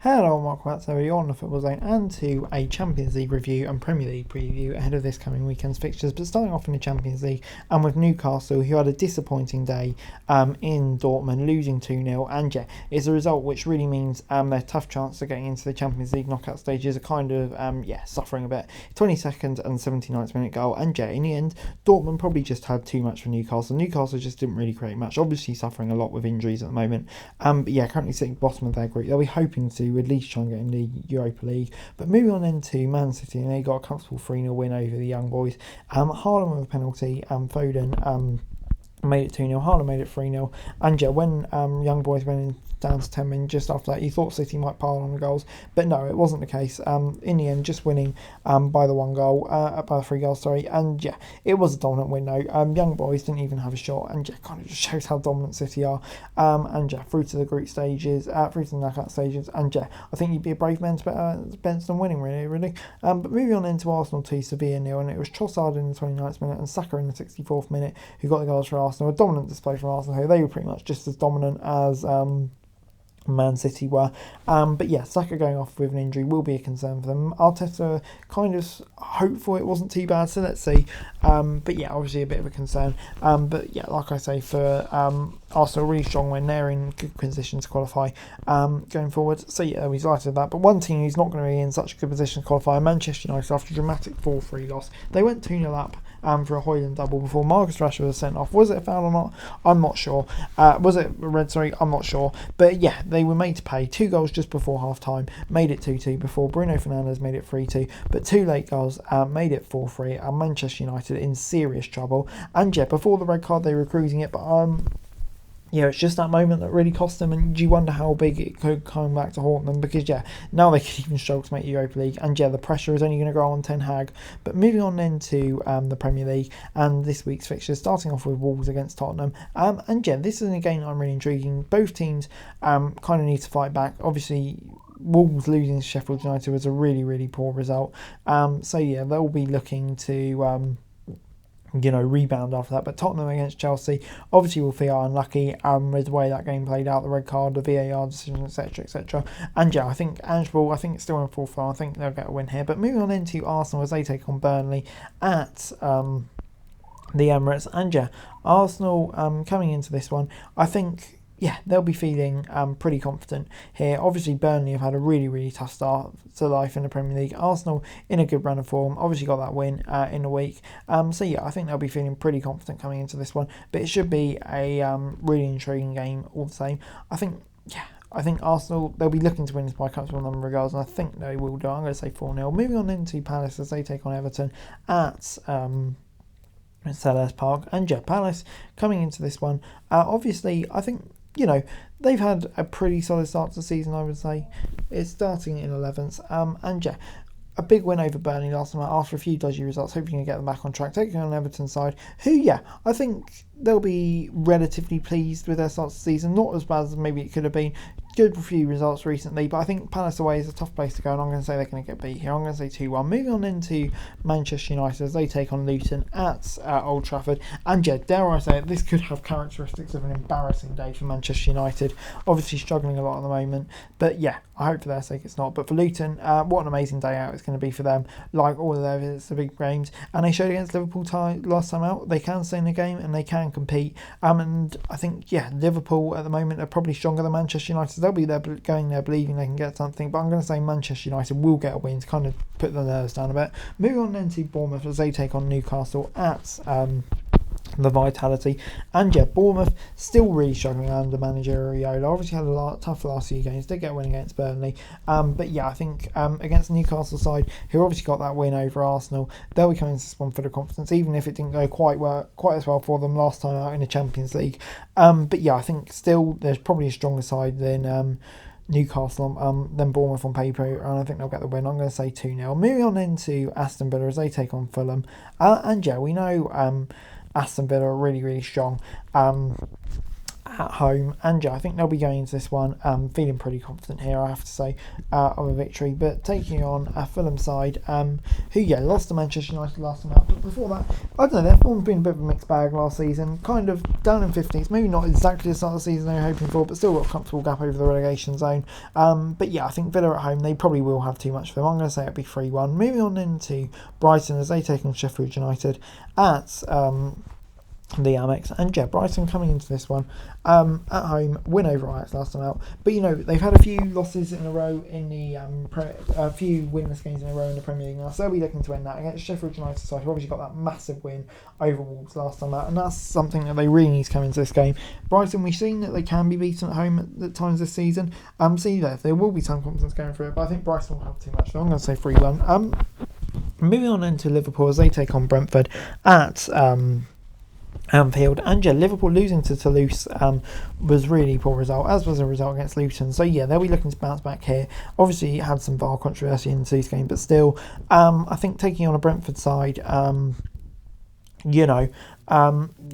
Hello, Mark Watts over on the Football Zone and to a Champions League review and Premier League preview ahead of this coming weekend's fixtures. But starting off in the Champions League and with Newcastle, who had a disappointing day in Dortmund, losing 2-0. And yeah, it's a result which really means their tough chance of getting into the Champions League knockout stages are kind of suffering a bit. 22nd and 79th minute goal. And yeah, in the end, Dortmund probably just had too much for Newcastle. Newcastle just didn't really create much, obviously suffering a lot with injuries at the moment. But yeah, currently sitting bottom of their group. They'll be hoping to at least try and get in the Europa League. But moving on into Man City, and they got a comfortable 3-0 win over the Young Boys. Haaland with a penalty, Foden made it 2-0, Haaland made it 3-0. And yeah, when Young Boys went in down to 10 minutes just after that, you thought City might pile on the goals, but no, it wasn't the case. In the end, just winning by the 3 goals, sorry. And yeah, it was a dominant win though. Young Boys didn't even have a shot, and yeah, kind of just shows how dominant City are. And yeah, through to the group stages, through to the knockout stages, and yeah, I think you'd be a brave man to bet on winning, really. But moving on into Arsenal 2, Sevilla 0, and it was Trossard in the 29th minute and Saka in the 64th minute who got the goals for Arsenal. A dominant display from Arsenal here. They were pretty much just as dominant as Man City were. But yeah, Saka going off with an injury will be a concern for them. Arteta kind of hopeful it wasn't too bad, so let's see. But yeah, obviously a bit of a concern. But yeah, like I say, for Arsenal, really strong when they're in good position to qualify going forward. So yeah, we're delighted with that. But one team who's not going to be in such a good position to qualify, Manchester United, after a dramatic 4-3 loss. They went 2-0 up for a Højlund double before Marcus Rashford was sent off. Was it a foul or not? I'm not sure. Was it red? Sorry, I'm not sure. But yeah, they were made to pay. 2 goals just before half time, made it 2-2 before Bruno Fernandes made it 3-2. But 2 late goals made it 4-3. And Manchester United in serious trouble. And yeah, before the red card, they were cruising it, but yeah, it's just that moment that really cost them, and you wonder how big it could come back to haunt them, because yeah, now they could even struggle to make the Europa League, and yeah, the pressure is only going to grow on Ten Hag. But moving on then to the Premier League and this week's fixtures, starting off with Wolves against Tottenham, and yeah, this is a game I'm really intriguing. Both teams kind of need to fight back. Obviously, Wolves losing to Sheffield United was a really poor result, so yeah, they'll be looking to rebound after that. But Tottenham against Chelsea obviously will feel unlucky with the way that game played out, the red card, the VAR decision, etc. And yeah, I think Ange it's still in full form. I think they'll get a win here. But moving on into Arsenal as they take on Burnley at the Emirates. And yeah, Arsenal coming into this one, I think they'll be feeling pretty confident here. Obviously, Burnley have had a really tough start to life in the Premier League. Arsenal in a good run of form, obviously got that win in a week. So yeah, I think they'll be feeling pretty confident coming into this one. But it should be a really intriguing game all the same. I think Arsenal, they'll be looking to win this by a comfortable number of goals, and I think they will do. I'm going to say 4-0. Moving on into Palace as they take on Everton at Selhurst Park. And yeah, Palace coming into this one, obviously, I think, they've had a pretty solid start to the season, I would say. It's starting in 11th. And yeah, a big win over Burnley last night after a few dodgy results. Hoping to get them back on track. Taking on Everton's side, who, yeah, I think they'll be relatively pleased with their start to the season. Not as bad as maybe it could have been. Good few results recently, but I think Palace away is a tough place to go, and I'm going to say they're going to get beat here. I'm going to say 2-1. Moving on into Manchester United as they take on Luton at Old Trafford. And yeah, dare I say it, this could have characteristics of an embarrassing day for Manchester United. Obviously struggling a lot at the moment, but yeah, I hope for their sake it's not. But for Luton, what an amazing day out it's going to be for them. Like all of their visits to big games, and they showed against Liverpool last time out, they can stay in the game and they can compete. And I think, yeah, Liverpool at the moment are probably stronger than Manchester United. They'll be there going there believing they can get something, but I'm going to say Manchester United will get a win to kind of put the nerves down a bit. Moving on then to Bournemouth as they take on Newcastle at the Vitality. And yeah, Bournemouth still really struggling under manager Iraola. Obviously had a tough last few games, did get a win against Burnley, but yeah, I think against the Newcastle side, who obviously got that win over Arsenal, they'll be coming to this one for the confidence, even if it didn't go quite as well for them last time out in the Champions League. But yeah, I think still there's probably a stronger side than Newcastle than Bournemouth on paper, and I think they'll get the win. I'm going to say 2-0. Moving on into Aston Villa as they take on Fulham. And yeah, we know Aston Villa are really strong. at home, and yeah, I think they'll be going into this one feeling pretty confident here, I have to say, of a victory. But taking on a Fulham side who, yeah, lost to Manchester United last time out, but before that, I don't know, their form's been a bit of a mixed bag last season, kind of down in 15th, maybe not exactly the start of the season they were hoping for, but still got a comfortable gap over the relegation zone. But yeah, I think Villa at home, they probably will have too much for them. I'm going to say it'll be 3-1. Moving on into Brighton as they take on Sheffield United at the Amex, and yeah, Brighton coming into this one at home, win over Ajax last time out, but you know, they've had a few losses in a row in the a few winless games in a row in the Premier League now, so they'll be looking to win that against Sheffield United side, who obviously got that massive win over Wolves last time out, and that's something that they really need to come into this game. Brighton, we've seen that they can be beaten at home at times this season, so yeah, there will be some confidence going through it, but I think Brighton will have too much, so I'm going to say 3-1. Moving on into Liverpool as they take on Brentford at Anfield, and yeah, Liverpool losing to Toulouse was really poor result, as was a result against Luton. So yeah, they'll be looking to bounce back here. Obviously, had some VAR controversy in this game, but still, I think taking on a Brentford side, that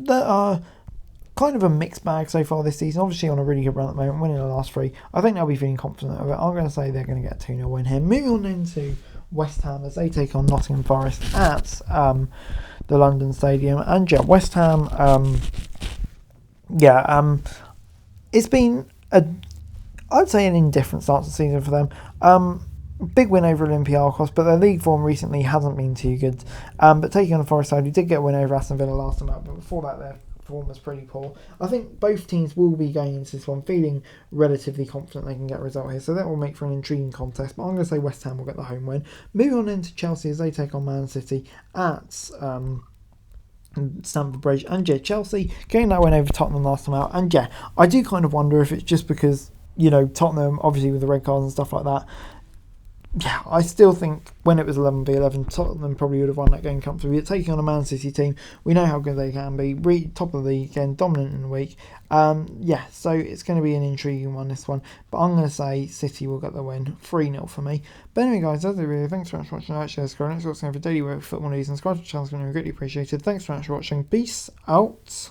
are kind of a mixed bag so far this season. Obviously on a really good run at the moment, winning the last 3. I think they'll be feeling confident of it. I'm going to say they're going to get a 2-0 win here. Moving on into West Ham as they take on Nottingham Forest at the London Stadium, and yeah, West Ham, it's been I'd say an indifferent start to the season for them. Big win over Olympiacos, but their league form recently hasn't been too good. But taking on the Forest side, who did get a win over Aston Villa last time out, but before that their form was pretty poor. I think both teams will be going into this one feeling relatively confident they can get a result here, so that will make for an intriguing contest, but I'm going to say West Ham will get the home win. Moving on into Chelsea as they take on Man City at Stamford Bridge, and yeah, Chelsea getting that win over Tottenham last time out, and yeah, I do kind of wonder if it's just because, you know, Tottenham, obviously with the red cards and stuff like that, yeah, I still think when it was 11v11, Tottenham probably would have won that game comfortably. But taking on a Man City team, we know how good they can be. Top of the league again, dominant in the week. So it's going to be an intriguing one, this one. But I'm going to say City will get the win, 3-0 for me. But anyway, guys, that's it really. Thanks very much for watching. Like, share, subscribe. Next week's for daily work football news and subscribe to the channel. It's going to be greatly appreciated. Thanks very much for watching. Peace out.